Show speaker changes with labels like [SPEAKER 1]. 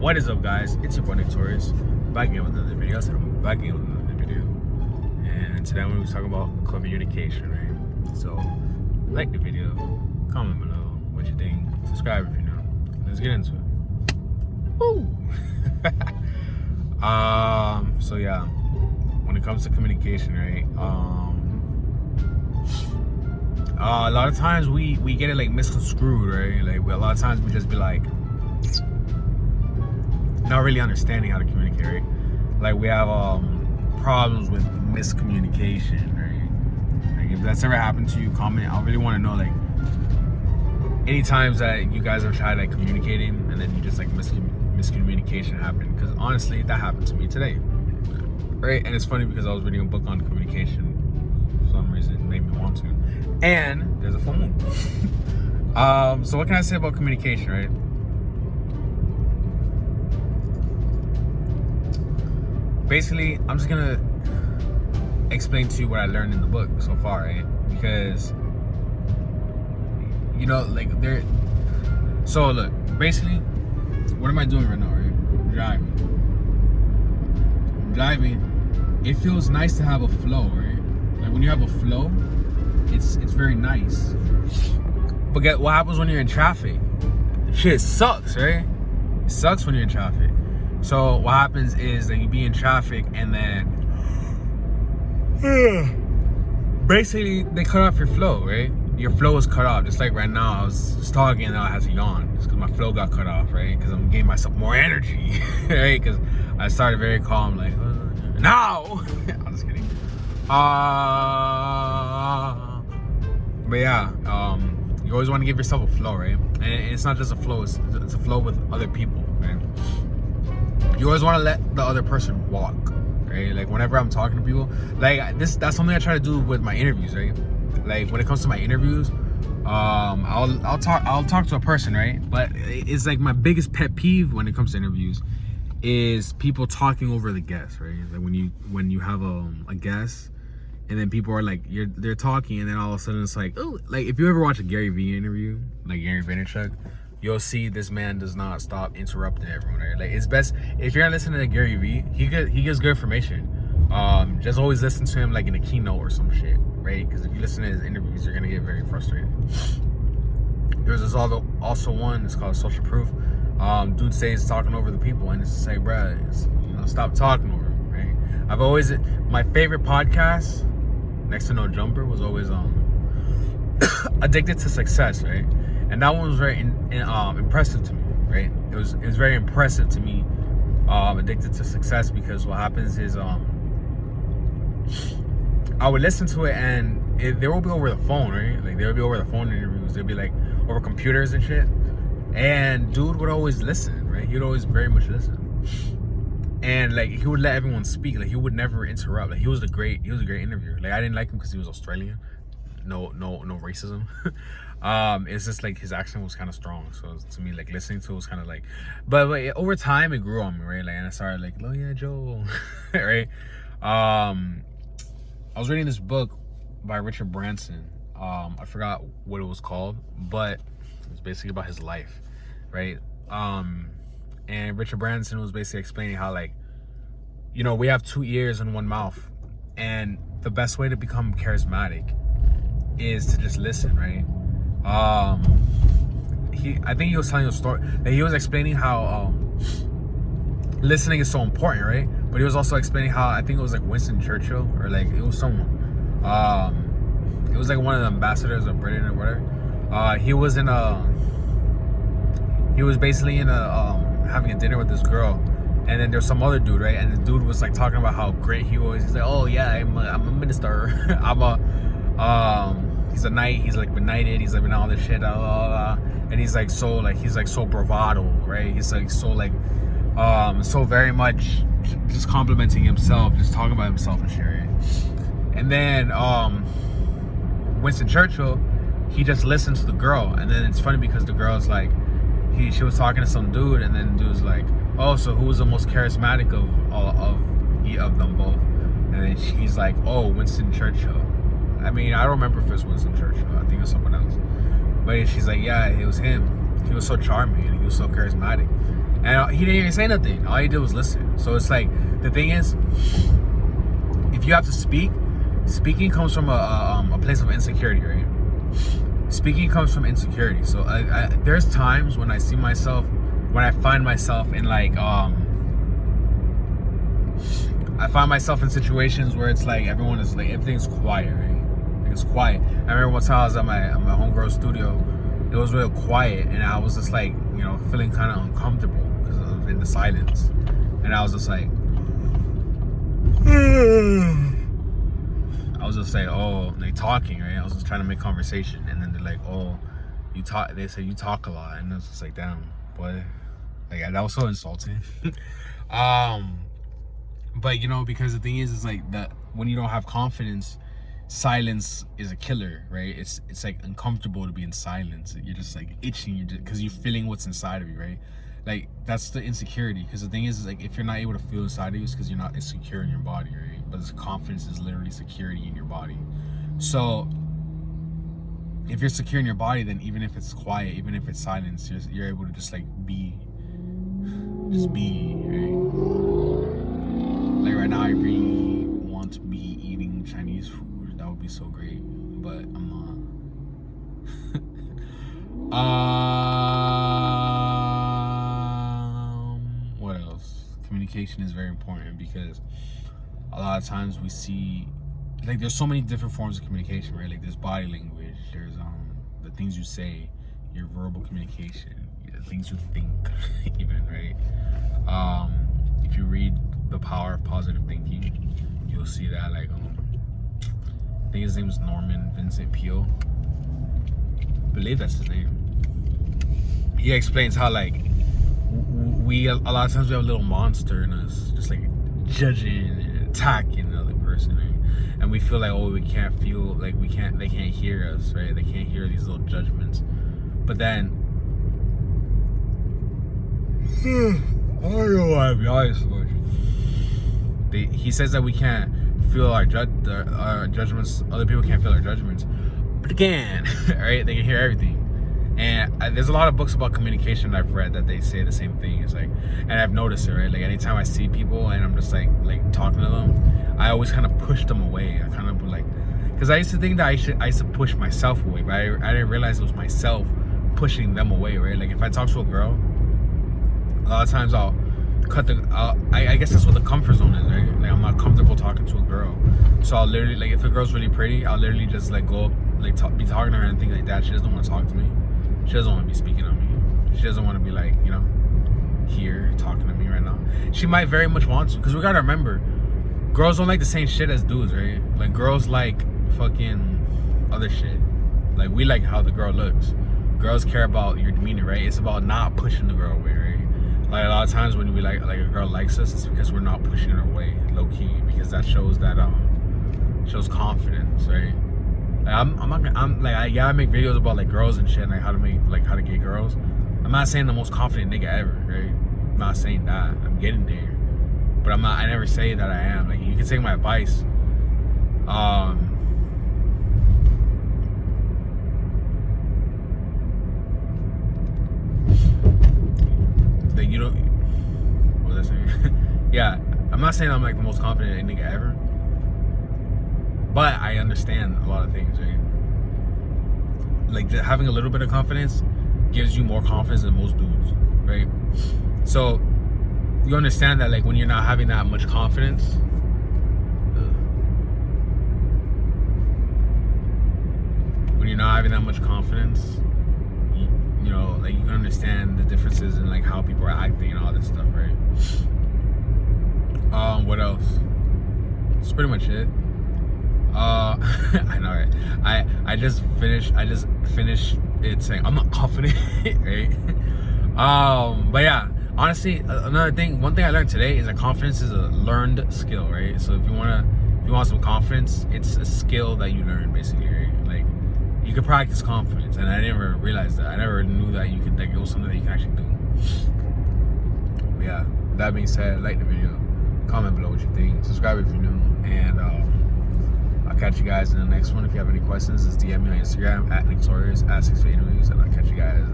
[SPEAKER 1] What is up, guys? It's your boy Torius, back again with another video. I said I'm back again with another video, and today I'm going to be talking about communication, right? So, like the video, comment below what you think, subscribe if you're new. Let's get into it. Woo! So yeah, when it comes to communication, right? A lot of times we get it like misconstrued, right? Like a lot of times we just be like, not really understanding how to communicate, right? Like we have problems with miscommunication, right? Like if that's ever happened to you, comment. I really want to know, like, any times that you guys have tried like communicating and then you just like miscommunication happened. Because honestly, that happened to me today, right? And it's funny because I was reading a book on communication for some reason. It made me want to. And there's a full moon. So what can I say about communication, right? Basically, I'm just gonna explain to you what I learned in the book so far, right? Because, you know, like so look, basically, what am I doing right now, right? I'm driving. It feels nice to have a flow, right? Like when you have a flow, it's very nice. But what happens when you're in traffic? Shit sucks, right? It sucks when you're in traffic. So what happens is that you be in traffic and then basically they cut off your flow, right? Your flow is cut off. Just like right now, I was talking and now I had to yawn just because my flow got cut off, right? Because I'm giving myself more energy, right? Because I started very calm, like, no! I'm just kidding. But yeah, you always want to give yourself a flow, right? And it's not just a flow, it's a flow with other people, right? You always want to let the other person walk, right? Like whenever I'm talking to people, like that's something I try to do with my interviews, right? Like when it comes to my interviews, I'll talk to a person, right? But it's like my biggest pet peeve when it comes to interviews is people talking over the guest, right? Like when you have a guest and then people are like they're talking and then all of a sudden it's like, oh, like if you ever watch a Gary Vee interview, like Gary Vaynerchuk, you'll see this man does not stop interrupting everyone, right? Like it's best if you're not listening to Gary Vee, he gives good information. Just always listen to him like in a keynote or some shit, right? Because if you listen to his interviews, you're gonna get very frustrated. There's this also one, it's called Social Proof. Dude says talking over the people, and it's to say, bruh, stop talking over him, right? I've always, my favorite podcast, next to No Jumper, was always Addicted to Success, right? And that one was very impressive to me, right? It was very impressive to me, Addicted to Success, because what happens is I would listen to it and they will be over the phone, right? Like they would be over the phone interviews. They'd be like over computers and shit. And dude would always listen, right? He would always very much listen. And like he would let everyone speak. Like he would never interrupt. Like he was a great interviewer. Like I didn't like him because he was Australian. No racism. It's just like his accent was kind of strong, so to me, like listening to it was kind of like, but over time it grew on me, right? Like, and I started like, oh yeah, Joe, right? I was reading this book by Richard Branson. I forgot what it was called, but it was basically about his life, right? And Richard Branson was basically explaining how, like, you know, we have 2 ears and 1 mouth, and the best way to become charismatic is to just listen, right? I think he was telling a story. Like he was explaining how listening is so important, right? But he was also explaining how, I think it was like Winston Churchill, or like it was someone. It was like one of the ambassadors of Britain or whatever. He was basically in a having a dinner with this girl, and then there's some other dude, right? And the dude was like talking about how great he was. He's like, oh yeah, I'm a minister. He's a knight. He's like been knighted. He's like been all this shit. And he's like so bravado, right? He's like so very much just complimenting himself, just talking about himself and shit, right? And then Winston Churchill, he just listened to the girl, and then it's funny because the girl's like, she was talking to some dude, and then the dude's like, oh, so who was the most charismatic of them both? And then he's like, oh, Winston Churchill. I mean, I don't remember if it was Winston Churchill. I think it was someone else. But she's like, yeah, it was him. He was so charming and he was so charismatic. And he didn't even say nothing. All he did was listen. So it's like, the thing is, if you have to speak, speaking comes from a place of insecurity, right? Speaking comes from insecurity. So there's times when I find myself in like, I find myself in situations where it's like everything's quiet, right? Like it's quiet. I remember one time I was at my homegirl's studio. It was real quiet, and I was just like, feeling kind of uncomfortable because of in the silence. And I was just like, oh, they talking, right? I was just trying to make conversation, and then they're like, oh, you talk. They say you talk a lot, and I was just like, damn, boy, like that was so insulting. But because the thing is like that when you don't have confidence, silence is a killer, right? It's like uncomfortable to be in silence. You're just like itching, because you're feeling what's inside of you, right? Like that's the insecurity. Because the thing is like if you're not able to feel inside of you, it's because you're not insecure in your body, right? But this confidence is literally security in your body. So if you're secure in your body, then even if it's quiet, even if it's silence, you're able to just like be, right? Like right now, I really want to be eating Chinese food. That would be so great, but I'm not. What else? Communication is very important, because a lot of times we see, like, there's so many different forms of communication, right? Like there's body language, there's the things you say, your verbal communication, the things you think, even, right? If you read The Power of Positive Thinking, you'll see that, like, I think his name is Norman Vincent Peale. I believe that's his name. He explains how, like, a lot of times we have a little monster in us, just like judging and attacking the other person, right? And we feel like, oh, we can't feel, like they can't hear us, right? They can't hear these little judgments. But then, I don't know why I'm yawning so much. He says that we can't feel our judgments. Other people can't feel our judgments, but they can, right? They can hear everything. And there's a lot of books about communication I've read that they say the same thing. It's like, and I've noticed it, right? Like anytime I see people and I'm just like talking to them, I always kind of push them away. I kind of like, because I used to think that I used to push myself away, but I didn't realize it was myself pushing them away, right? Like if I talk to a girl, a lot of times I'll I guess that's what the comfort zone is, right? Like I'm not comfortable talking to a girl, so I'll literally, like, if a girl's really pretty, I'll literally just like go up, like be talking to her and things like that. She doesn't want to talk to me. She doesn't want to be speaking on me. She doesn't want to be like, here talking to me right now. She might very much want to, because we gotta remember, girls don't like the same shit as dudes, right? Like girls like fucking other shit. Like we like how the girl looks. Girls care about your demeanor, right? It's about not pushing the girl away, right? Like a lot of times when we like a girl likes us, it's because we're not pushing her away, low key, because that shows shows confidence, right? Like I make videos about like girls and shit, and like how to get girls. I'm not saying the most confident nigga ever, right? I'm not saying that. I'm getting there, but I never say that I am. Like you can take my advice. You don't. What was I saying? Yeah, I'm not saying I'm like the most confident nigga ever, but I understand a lot of things, right? Like having a little bit of confidence gives you more confidence than most dudes, right? So you understand that, like, when you're not having that much confidence, like you can understand the differences in like how people are acting and all this stuff, right? What else? That's pretty much it. I know, right? I just finished it saying I'm not confident, right? But yeah, honestly, one thing I learned today is that confidence is a learned skill, right? So if you want some confidence, it's a skill that you learn, basically, right? Like you can practice confidence, and I never realized that. I never knew that you could, like, it was something that you can actually do. But yeah, that being said, like the video, comment below what you think, subscribe if you're new, and I'll catch you guys in the next one. If you have any questions, just DM me on Instagram at Torius at 6 interviews, and I'll catch you guys in